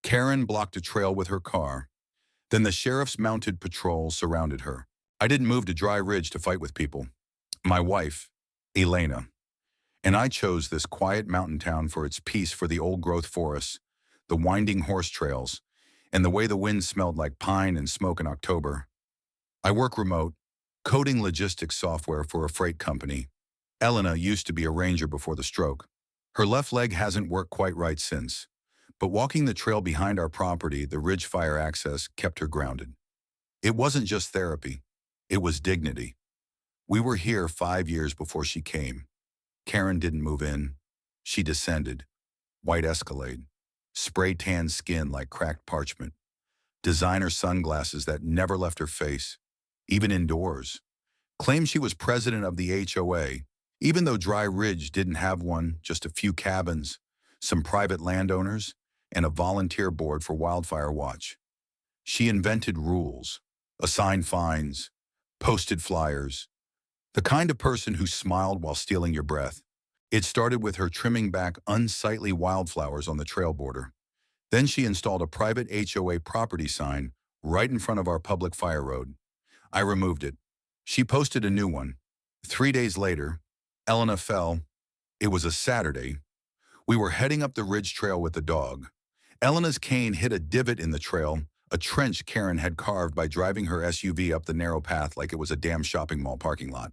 Karen blocked a trail with her car. Then the sheriff's mounted patrol surrounded her. I didn't move to Dry Ridge to fight with people. My wife, Elena, and I chose this quiet mountain town for its peace, for the old-growth forests, the winding horse trails, and the way the wind smelled like pine and smoke in October. I work remote, coding logistics software for a freight company. Elena used to be a ranger before the stroke. Her left leg hasn't worked quite right since, but walking the trail behind our property, the Ridge Fire Access, kept her grounded. It wasn't just therapy, it was dignity. We were here 5 years before she came. Karen didn't move in. She descended. White Escalade. Spray tan skin like cracked parchment. Designer sunglasses that never left her face, even indoors. Claimed she was president of the HOA, even though Dry Ridge didn't have one, just a few cabins, some private landowners, and a volunteer board for wildfire watch. She invented rules, assigned fines, posted flyers, the kind of person who smiled while stealing your breath. It started with her trimming back unsightly wildflowers on the trail border. Then she installed a private HOA property sign right in front of our public fire road. I removed it. She posted a new one. 3 days later, Elena fell. It was a Saturday. We were heading up the Ridge Trail with the dog. Elena's cane hit a divot in the trail, a trench Karen had carved by driving her SUV up the narrow path like it was a damn shopping mall parking lot.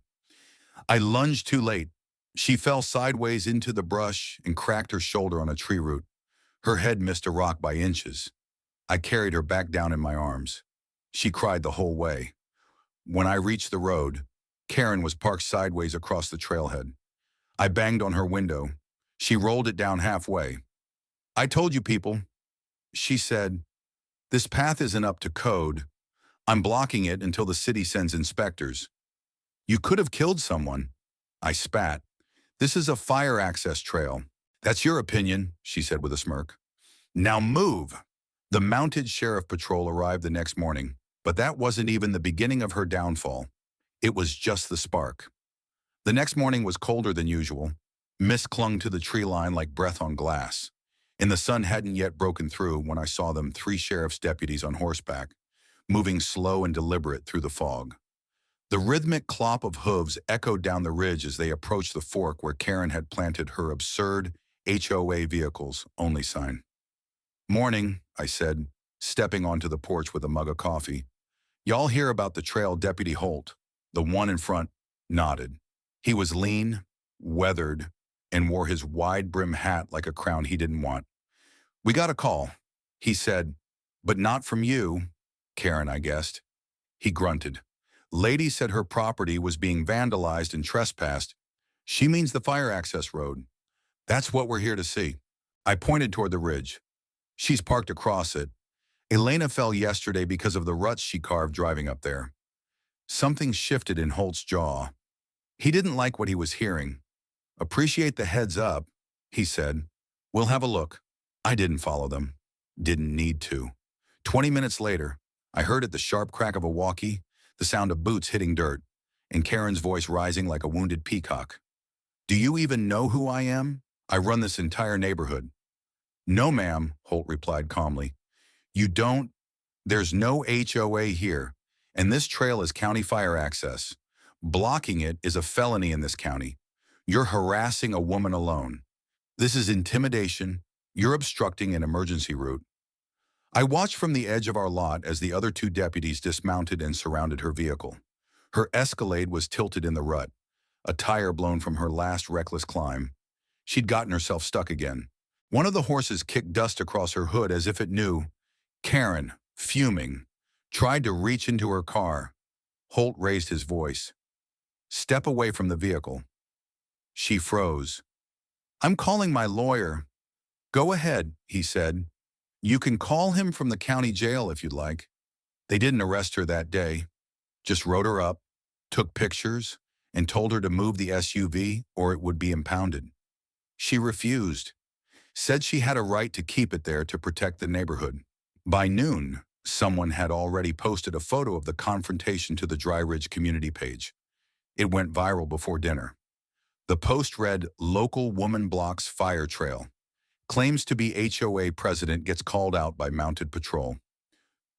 I lunged too late. She fell sideways into the brush and cracked her shoulder on a tree root. Her head missed a rock by inches. I carried her back down in my arms. She cried the whole way. When I reached the road, Karen was parked sideways across the trailhead. I banged on her window. She rolled it down halfway. "I told you people," she said. "This path isn't up to code. I'm blocking it until the city sends inspectors." "You could have killed someone." I spat. "This is a fire access trail." "That's your opinion," she said with a smirk. "Now move." The mounted sheriff patrol arrived the next morning, but that wasn't even the beginning of her downfall. It was just the spark. The next morning was colder than usual. Mist clung to the tree line like breath on glass, and the sun hadn't yet broken through when I saw them, 3 sheriff's deputies on horseback, moving slow and deliberate through the fog. The rhythmic clop of hooves echoed down the ridge as they approached the fork where Karen had planted her absurd HOA vehicles only sign. "Morning," I said, stepping onto the porch with a mug of coffee. "Y'all hear about the trail?" Deputy Holt, the one in front, nodded. He was lean, weathered, and wore his wide-brim hat like a crown he didn't want. "We got a call," he said. "But not from you." "Karen, I guessed." He grunted. "Lady said her property was being vandalized and trespassed. She means the fire access road. That's what we're here to see." I pointed toward the ridge. "She's parked across it. Elena fell yesterday because of the ruts she carved driving up there." Something shifted in Holt's jaw. He didn't like what he was hearing. "Appreciate the heads up," he said. "We'll have a look." I didn't follow them. Didn't need to. 20 minutes later, I heard at the sharp crack of a walkie, the sound of boots hitting dirt, and Karen's voice rising like a wounded peacock. "Do you even know who I am? I run this entire neighborhood." "No, ma'am," Holt replied calmly. "You don't. There's no HOA here, and this trail is county fire access. Blocking it is a felony in this county. You're harassing a woman alone. This is intimidation. You're obstructing an emergency route." I watched from the edge of our lot as the other 2 deputies dismounted and surrounded her vehicle. Her Escalade was tilted in the rut, a tire blown from her last reckless climb. She'd gotten herself stuck again. One of the horses kicked dust across her hood as if it knew. Karen, fuming, tried to reach into her car. Holt raised his voice. "Step away from the vehicle." She froze. "I'm calling my lawyer." "Go ahead," he said. "You can call him from the county jail if you'd like." They didn't arrest her that day, just wrote her up, took pictures, and told her to move the SUV or it would be impounded. She refused, said she had a right to keep it there to protect the neighborhood. By noon, someone had already posted a photo of the confrontation to the Dry Ridge community page. It went viral before dinner. The post read, "Local woman blocks fire trail." Claims to be HOA president gets called out by mounted patrol.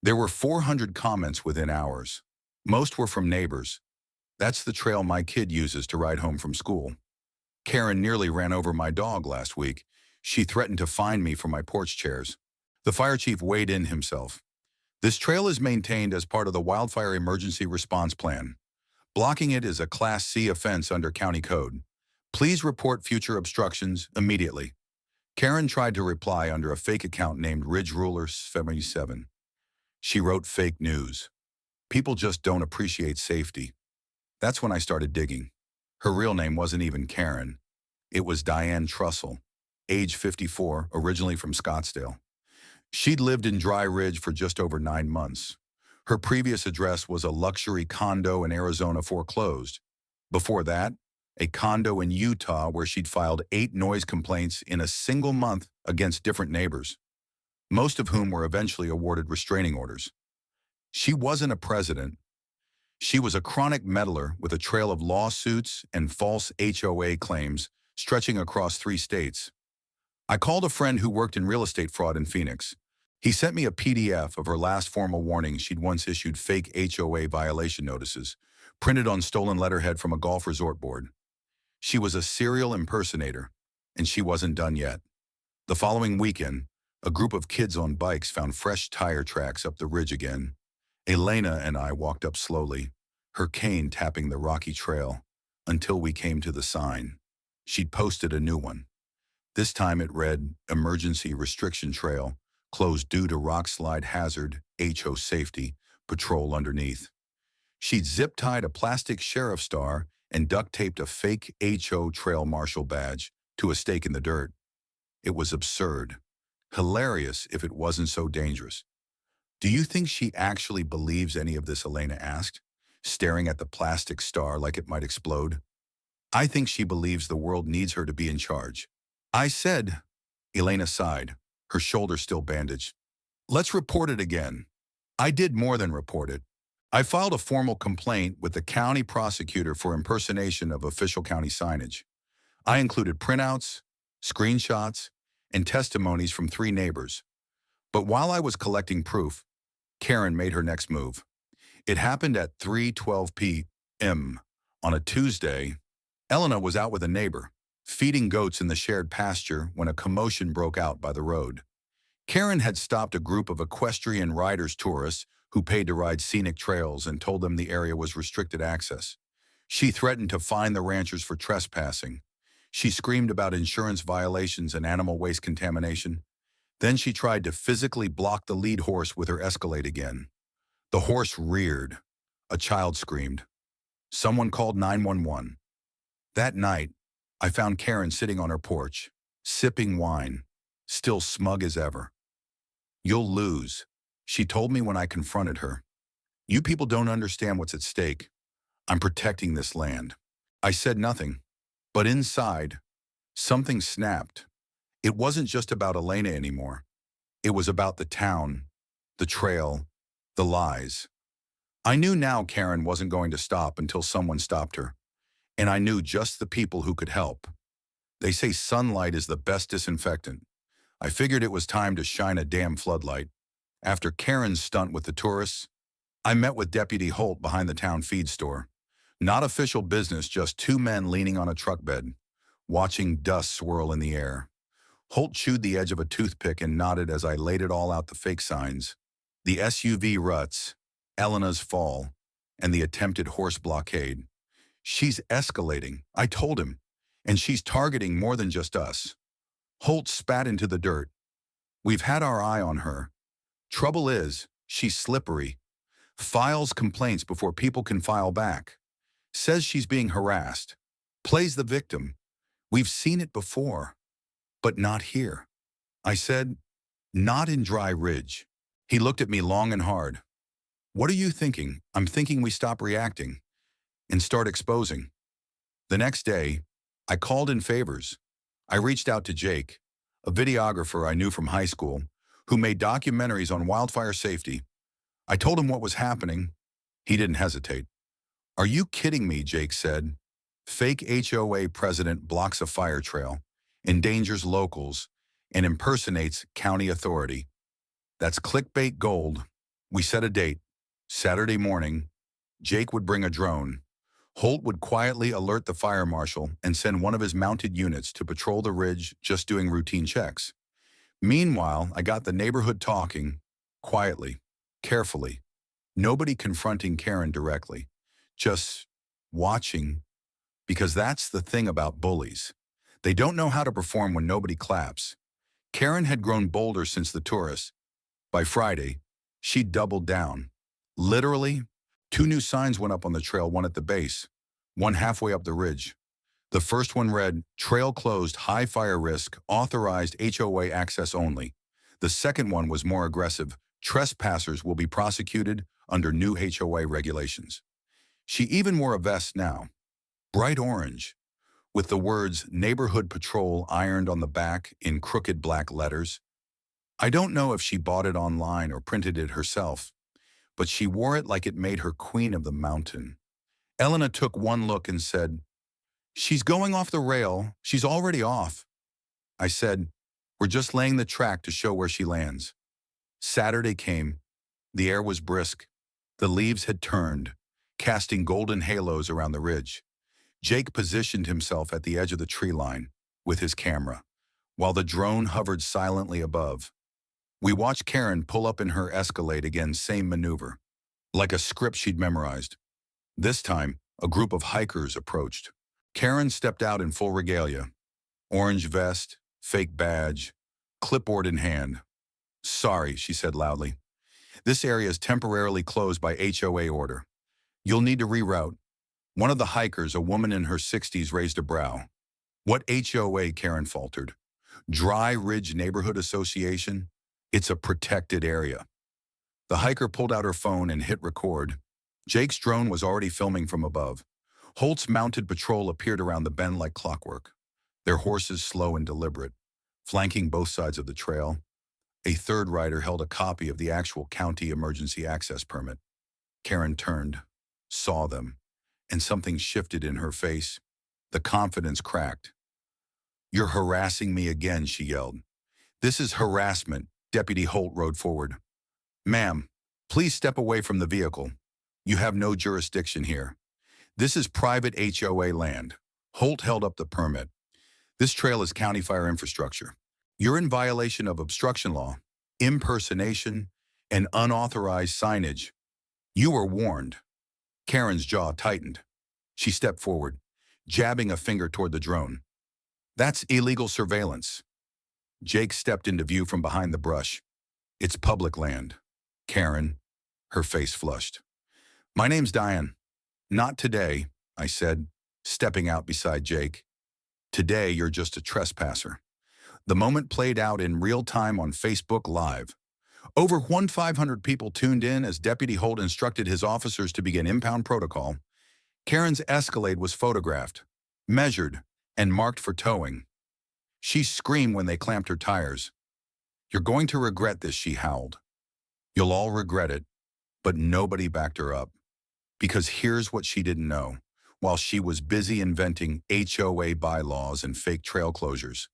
There were 400 comments within hours. Most were from neighbors. That's the trail my kid uses to ride home from school. Karen nearly ran over my dog last week. She threatened to fine me for my porch chairs. The fire chief weighed in himself. This trail is maintained as part of the Wildfire Emergency Response Plan. Blocking it is a Class C offense under county code. Please report future obstructions immediately. Karen tried to reply under a fake account named Ridge Ruler 77. She wrote fake news. People just don't appreciate safety. That's when I started digging. Her real name wasn't even Karen. It was Diane Trussell, age 54, originally from Scottsdale. She'd lived in Dry Ridge for just over 9 months. Her previous address was a luxury condo in Arizona foreclosed. Before that, a condo in Utah where she'd filed 8 noise complaints in a single month against different neighbors, most of whom were eventually awarded restraining orders. She wasn't a president. She was a chronic meddler with a trail of lawsuits and false HOA claims stretching across 3 states. I called a friend who worked in real estate fraud in Phoenix. He sent me a PDF of her last formal warning she'd once issued fake HOA violation notices, printed on stolen letterhead from a golf resort board. She was a serial impersonator, and she wasn't done yet. The following weekend, a group of kids on bikes found fresh tire tracks up the ridge again. Elena and I walked up slowly, her cane tapping the rocky trail, until we came to the sign. She'd posted a new one. This time it read, Emergency Restriction Trail, closed due to rock slide hazard, HO safety, patrol underneath. She'd zip-tied a plastic sheriff star and duct-taped a fake HO trail marshal badge to a stake in the dirt. It was absurd. Hilarious if it wasn't so dangerous. Do you think she actually believes any of this, Elena asked, staring at the plastic star like it might explode. I think she believes the world needs her to be in charge. I said, Elena sighed, her shoulder still bandaged. Let's report it again. I did more than report it. I filed a formal complaint with the county prosecutor for impersonation of official county signage. I included printouts, screenshots, and testimonies from 3 neighbors. But while I was collecting proof, Karen made her next move. It happened at 3:12 p.m. on a Tuesday. Elena was out with a neighbor, feeding goats in the shared pasture when a commotion broke out by the road. Karen had stopped a group of equestrian riders tourists who paid to ride scenic trails and told them the area was restricted access. She threatened to fine the ranchers for trespassing. She screamed about insurance violations and animal waste contamination. Then she tried to physically block the lead horse with her Escalade again. The horse reared. A child screamed. Someone called 911. That night, I found Karen sitting on her porch, sipping wine, still smug as ever. You'll lose, she told me when I confronted her. You people don't understand what's at stake. I'm protecting this land. I said nothing, but inside, something snapped. It wasn't just about Elena anymore. It was about the town, the trail, the lies. I knew now Karen wasn't going to stop until someone stopped her. And I knew just the people who could help. They say sunlight is the best disinfectant. I figured it was time to shine a damn floodlight. After Karen's stunt with the tourists, I met with Deputy Holt behind the town feed store. Not official business, just 2 men leaning on a truck bed, watching dust swirl in the air. Holt chewed the edge of a toothpick and nodded as I laid it all out, the fake signs. The SUV ruts, Elena's fall, and the attempted horse blockade. She's escalating, I told him, and she's targeting more than just us. Holt spat into the dirt. We've had our eye on her. Trouble is, she's slippery. Files complaints before people can file back. Says she's being harassed. Plays the victim. We've seen it before, but not here. I said, not in Dry Ridge. He looked at me long and hard. What are you thinking? I'm thinking we stop reacting and start exposing. The next day, I called in favors. I reached out to Jake, a videographer I knew from high school, who made documentaries on wildfire safety. I told him what was happening. He didn't hesitate. Are you kidding me, Jake said. Fake HOA president blocks a fire trail, endangers locals, and impersonates county authority. That's clickbait gold. We set a date. Saturday morning, Jake would bring a drone. Holt would quietly alert the fire marshal and send one of his mounted units to patrol the ridge, just doing routine checks. Meanwhile, I got the neighborhood talking, quietly, carefully. Nobody confronting Karen directly, just watching, because that's the thing about bullies. They don't know how to perform when nobody claps. Karen had grown bolder since the tourists. By Friday, she doubled down. Literally, 2 new signs went up on the trail, one at the base, one halfway up the ridge. The first one read, "Trail closed, high fire risk, authorized HOA access only." The second one was more aggressive, "Trespassers will be prosecuted under new HOA regulations." She even wore a vest now, bright orange, with the words "Neighborhood Patrol" ironed on the back in crooked black letters. I don't know if she bought it online or printed it herself, but she wore it like it made her queen of the mountain. Elena took one look and said, "She's going off the rail. She's already off." I said, "We're just laying the track to show where she lands." Saturday came. The air was brisk. The leaves had turned, casting golden halos around the ridge. Jake positioned himself at the edge of the tree line with his camera, while the drone hovered silently above. We watched Karen pull up in her Escalade again, same maneuver, like a script she'd memorized. This time, a group of hikers approached. Karen stepped out in full regalia, orange vest, fake badge, clipboard in hand. "Sorry," she said loudly. "This area is temporarily closed by HOA order. You'll need to reroute." One of the hikers, a woman in her 60s, raised a brow. "What HOA?" Karen faltered. "Dry Ridge Neighborhood Association? It's a protected area." The hiker pulled out her phone and hit record. Jake's drone was already filming from above. Holt's mounted patrol appeared around the bend like clockwork, their horses slow and deliberate, flanking both sides of the trail. A third rider held a copy of the actual county emergency access permit. Karen turned, saw them, and something shifted in her face. The confidence cracked. "You're harassing me again," she yelled. "This is harassment." Deputy Holt rode forward. "Ma'am, please step away from the vehicle. You have no jurisdiction here. This is private HOA land." Holt held up the permit. "This trail is county fire infrastructure. You're in violation of obstruction law, impersonation, and unauthorized signage. You were warned." Karen's jaw tightened. She stepped forward, jabbing a finger toward the drone. "That's illegal surveillance." Jake stepped into view from behind the brush. "It's public land." Karen, her face flushed. "My name's Diane." "Not today," I said, stepping out beside Jake. "Today you're just a trespasser." The moment played out in real time on Facebook Live. Over 1,500 people tuned in as Deputy Holt instructed his officers to begin impound protocol. Karen's Escalade was photographed, measured, and marked for towing. She screamed when they clamped her tires. "You're going to regret this," she howled. "You'll all regret it." But nobody backed her up. Because here's what she didn't know. While she was busy inventing HOA bylaws and fake trail closures,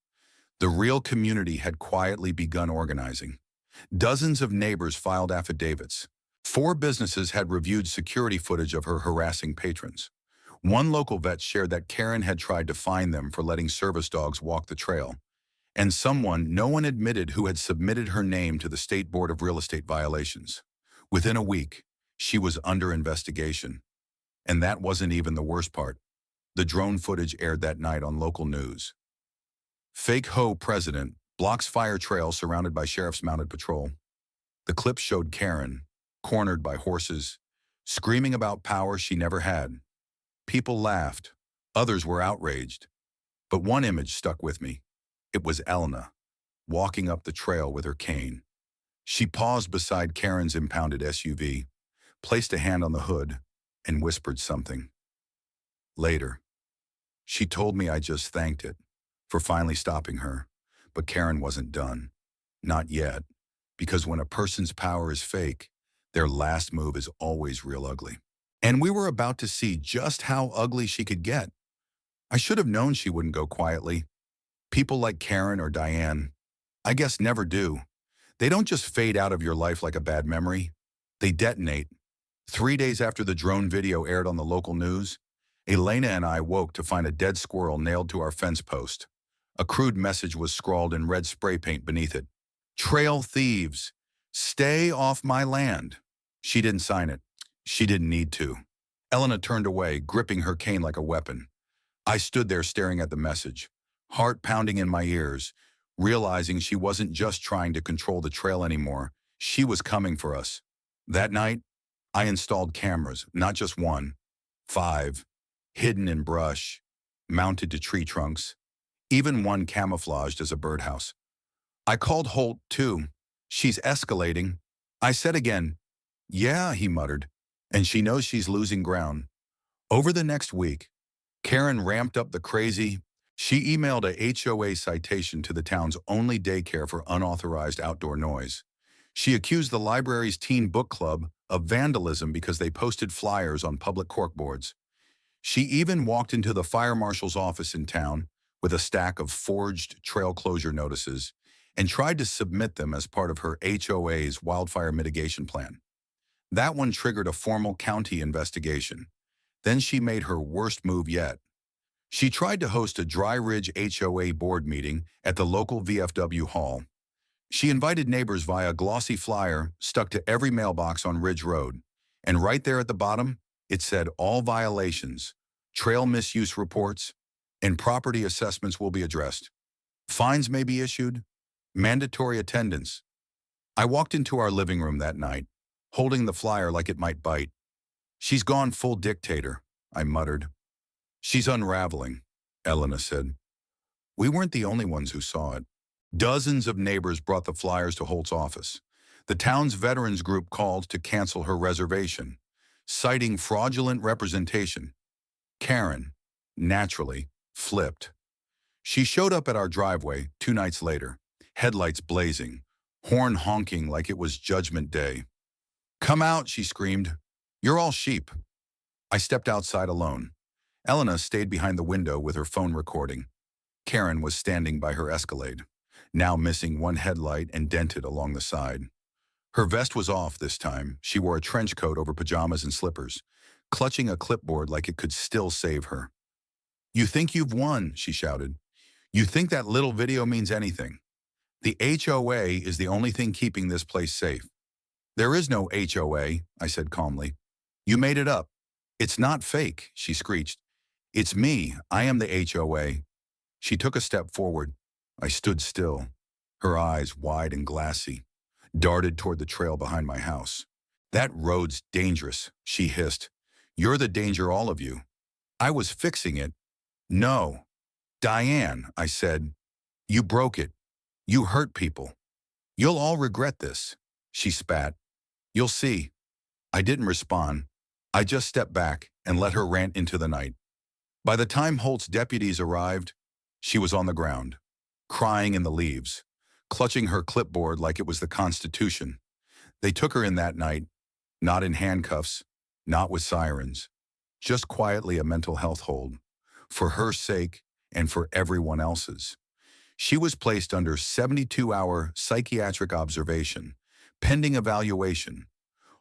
the real community had quietly begun organizing. Dozens of neighbors filed affidavits. 4 businesses had reviewed security footage of her harassing patrons. One local vet shared that Karen had tried to fine them for letting service dogs walk the trail. And someone no one admitted who had submitted her name to the State Board of Real Estate Violations. Within a week, she was under investigation. And that wasn't even the worst part. The drone footage aired that night on local news. Fake HOA president blocks fire trail surrounded by sheriff's mounted patrol. The clip showed Karen, cornered by horses, screaming about power she never had. People laughed. Others were outraged. But one image stuck with me. It was Elena, walking up the trail with her cane. She paused beside Karen's impounded SUV, placed a hand on the hood, and whispered something. Later, she told me I just thanked it for finally stopping her. But Karen wasn't done. Not yet. Because when a person's power is fake, their last move is always real ugly. And we were about to see just how ugly she could get. I should have known she wouldn't go quietly. People like Karen or Diane, I guess never do. They don't just fade out of your life like a bad memory. They detonate. 3 days after the drone video aired on the local news, Elena and I woke to find a dead squirrel nailed to our fence post. A crude message was scrawled in red spray paint beneath it. Trail thieves, stay off my land. She didn't sign it. She didn't need to. Elena turned away, gripping her cane like a weapon. I stood there staring at the message, heart pounding in my ears, realizing she wasn't just trying to control the trail anymore. She was coming for us. That night, I installed cameras, not just one, 5, hidden in brush, mounted to tree trunks, even one camouflaged as a birdhouse. I called Holt, too. She's escalating. I said again, yeah, he muttered, and she knows she's losing ground. Over the next week, Karen ramped up the crazy. She emailed a HOA citation to the town's only daycare for unauthorized outdoor noise. She accused the library's teen book club of vandalism because they posted flyers on public corkboards. She even walked into the fire marshal's office in town with a stack of forged trail closure notices and tried to submit them as part of her HOA's wildfire mitigation plan. That one triggered a formal county investigation. Then she made her worst move yet. She tried to host a Dry Ridge HOA board meeting at the local VFW hall. She invited neighbors via a glossy flyer stuck to every mailbox on Ridge Road. And right there at the bottom, it said all violations, trail misuse reports, and property assessments will be addressed. Fines may be issued, mandatory attendance. I walked into our living room that night, holding the flyer like it might bite. She's gone full dictator, I muttered. She's unraveling, Elena said. We weren't the only ones who saw it. Dozens of neighbors brought the flyers to Holt's office. The town's veterans group called to cancel her reservation, citing fraudulent representation. Karen, naturally, flipped. She showed up at our driveway 2 nights later, headlights blazing, horn honking like it was Judgment Day. Come out, she screamed. You're all sheep. I stepped outside alone. Elena stayed behind the window with her phone recording. Karen was standing by her Escalade, now missing one headlight and dented along the side. Her vest was off this time. She wore a trench coat over pajamas and slippers, clutching a clipboard like it could still save her. You think you've won, she shouted. You think that little video means anything. The HOA is the only thing keeping this place safe. There is no HOA, I said calmly. You made it up. It's not fake, she screeched. It's me. I am the HOA. She took a step forward. I stood still, her eyes wide and glassy, darted toward the trail behind my house. That road's dangerous, she hissed. You're the danger, all of you. I was fixing it. No. Diane, I said. You broke it. You hurt people. You'll all regret this. She spat. You'll see. I didn't respond. I just stepped back and let her rant into the night. By the time Holt's deputies arrived, she was on the ground, crying in the leaves, clutching her clipboard like it was the Constitution. They took her in that night, not in handcuffs, not with sirens, just quietly a mental health hold, for her sake and for everyone else's. She was placed under 72-hour psychiatric observation, pending evaluation.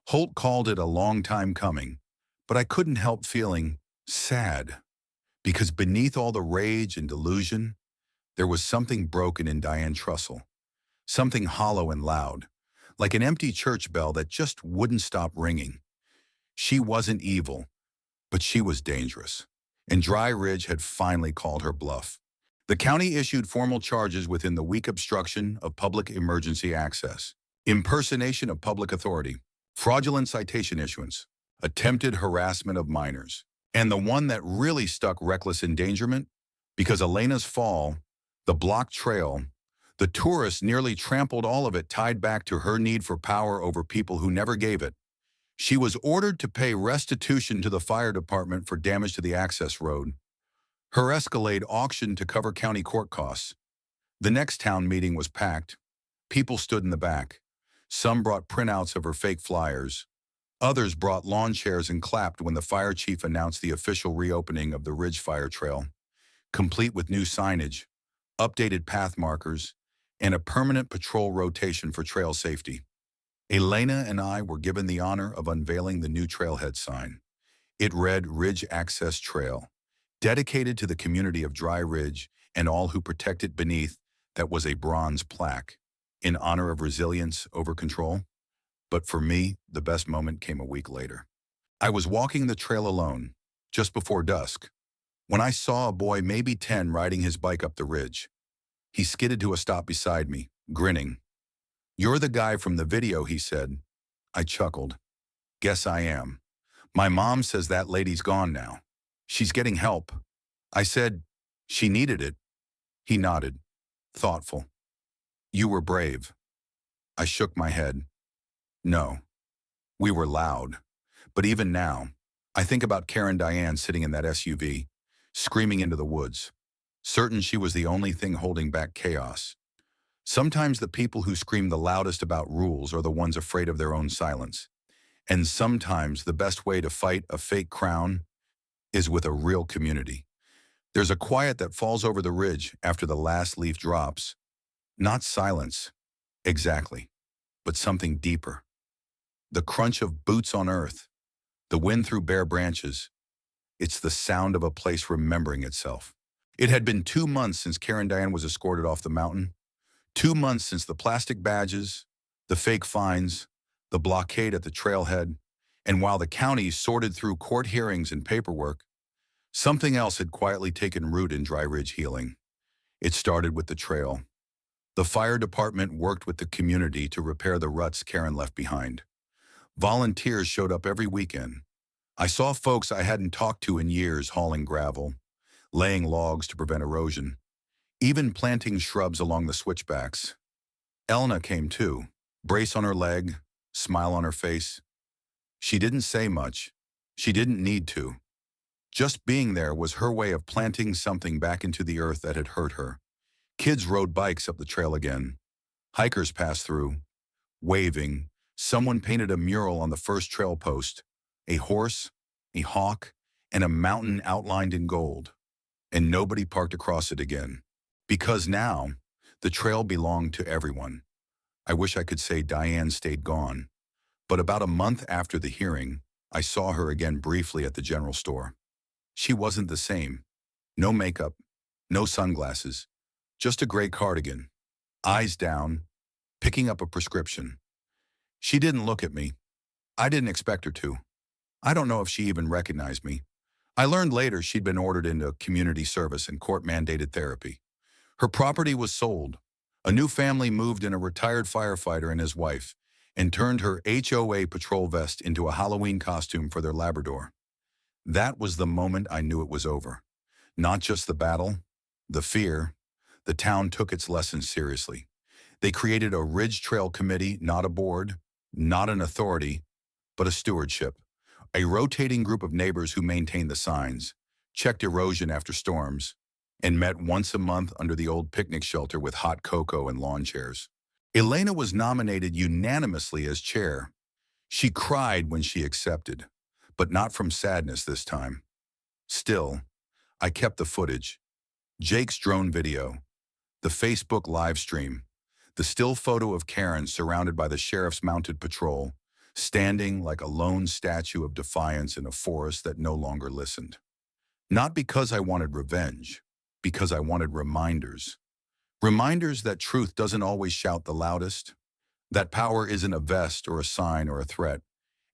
Holt called it a long time coming, but I couldn't help feeling sad, because beneath all the rage and delusion, there was something broken in Diane Trussell, something hollow and loud, like an empty church bell that just wouldn't stop ringing. She wasn't evil, but she was dangerous, and Dry Ridge had finally called her bluff. The county issued formal charges within the week: obstruction of public emergency access, impersonation of public authority, fraudulent citation issuance, attempted harassment of minors, and the one that really stuck, reckless endangerment, because Elena's fall, the blocked trail, the tourists nearly trampled all of it, tied back to her need for power over people who never gave it. She was ordered to pay restitution to the fire department for damage to the access road. Her Escalade auctioned to cover county court costs. The next town meeting was packed. People stood in the back. Some brought printouts of her fake flyers. Others brought lawn chairs and clapped when the fire chief announced the official reopening of the Ridge Fire Trail, complete with new signage, updated path markers, and a permanent patrol rotation for trail safety. Elena and I were given the honor of unveiling the new trailhead sign. It read Ridge Access Trail, dedicated to the community of Dry Ridge and all who protect it beneath. That was a bronze plaque, in honor of resilience over control. But for me, the best moment came a week later. I was walking the trail alone, just before dusk, when I saw a boy maybe 10 riding his bike up the ridge. He skidded to a stop beside me, grinning. "You're the guy from the video," he said. I chuckled. "Guess I am. My mom says that lady's gone now. She's getting help." I said, "She needed it." He nodded, thoughtful. "You were brave." I shook my head. "No, we were loud. But even now, I think about Karen Diane sitting in that SUV, screaming into the woods, certain she was the only thing holding back chaos. Sometimes the people who scream the loudest about rules are the ones afraid of their own silence. And sometimes the best way to fight a fake crown is with a real community. There's a quiet that falls over the ridge after the last leaf drops. Not silence, exactly, but something deeper. The crunch of boots on earth, the wind through bare branches. It's the sound of a place remembering itself. It had been 2 months since Karen Diane was escorted off the mountain. 2 months since the plastic badges, the fake fines, the blockade at the trailhead, and while the county sorted through court hearings and paperwork, something else had quietly taken root in Dry Ridge healing. It started with the trail. The fire department worked with the community to repair the ruts Karen left behind. Volunteers showed up every weekend. I saw folks I hadn't talked to in years hauling gravel, laying logs to prevent erosion, even planting shrubs along the switchbacks. Elna came too, brace on her leg, smile on her face. She didn't say much. She didn't need to. Just being there was her way of planting something back into the earth that had hurt her. Kids rode bikes up the trail again. Hikers passed through, waving. Someone painted a mural on the first trail post, a horse, a hawk, and a mountain outlined in gold. And nobody parked across it again. Because now, the trail belonged to everyone. I wish I could say Diane stayed gone. But about a month after the hearing, I saw her again briefly at the general store. She wasn't the same. No makeup, no sunglasses, just a gray cardigan, eyes down, picking up a prescription. She didn't look at me. I didn't expect her to. I don't know if she even recognized me. I learned later she'd been ordered into community service and court-mandated therapy. Her property was sold. A new family moved in, a retired firefighter and his wife, and turned her HOA patrol vest into a Halloween costume for their Labrador. That was the moment I knew it was over. Not just the battle, the fear. The town took its lessons seriously. They created a Ridge Trail Committee, not a board, not an authority, but a stewardship. A rotating group of neighbors who maintained the signs, checked erosion after storms, and met once a month under the old picnic shelter with hot cocoa and lawn chairs. Elena was nominated unanimously as chair. She cried when she accepted, but not from sadness this time. Still, I kept the footage. Jake's drone video, the Facebook live stream, the still photo of Karen surrounded by the sheriff's mounted patrol, standing like a lone statue of defiance in a forest that no longer listened. Not because I wanted revenge, because I wanted reminders. Reminders that truth doesn't always shout the loudest, that power isn't a vest or a sign or a threat,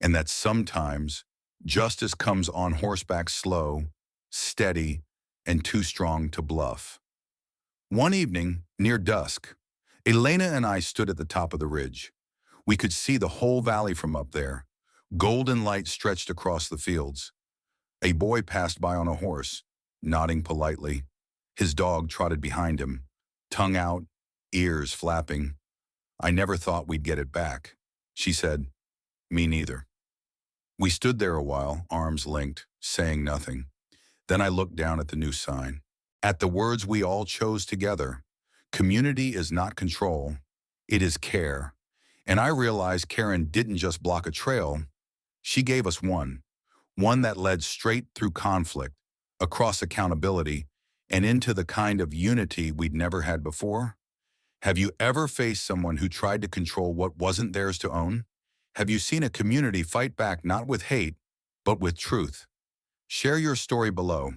and that sometimes justice comes on horseback slow, steady, and too strong to bluff. One evening, near dusk, Elena and I stood at the top of the ridge. We could see the whole valley from up there. Golden light stretched across the fields. A boy passed by on a horse, nodding politely. His dog trotted behind him, tongue out, ears flapping. "I never thought we'd get it back," she said. "Me neither." We stood there a while, arms linked, saying nothing. Then I looked down at the new sign. At the words we all chose together, "Community is not control, it is care." And I realized Karen didn't just block a trail, she gave us one that led straight through conflict, across accountability, and into the kind of unity we'd never had before. Have you ever faced someone who tried to control what wasn't theirs to own? Have you seen a community fight back not with hate, but with truth? Share your story below.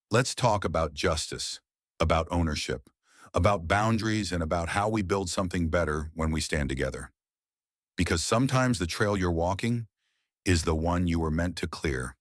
Let's talk about justice, about ownership, about boundaries, and about how we build something better when we stand together. Because sometimes the trail you're walking is the one you were meant to clear.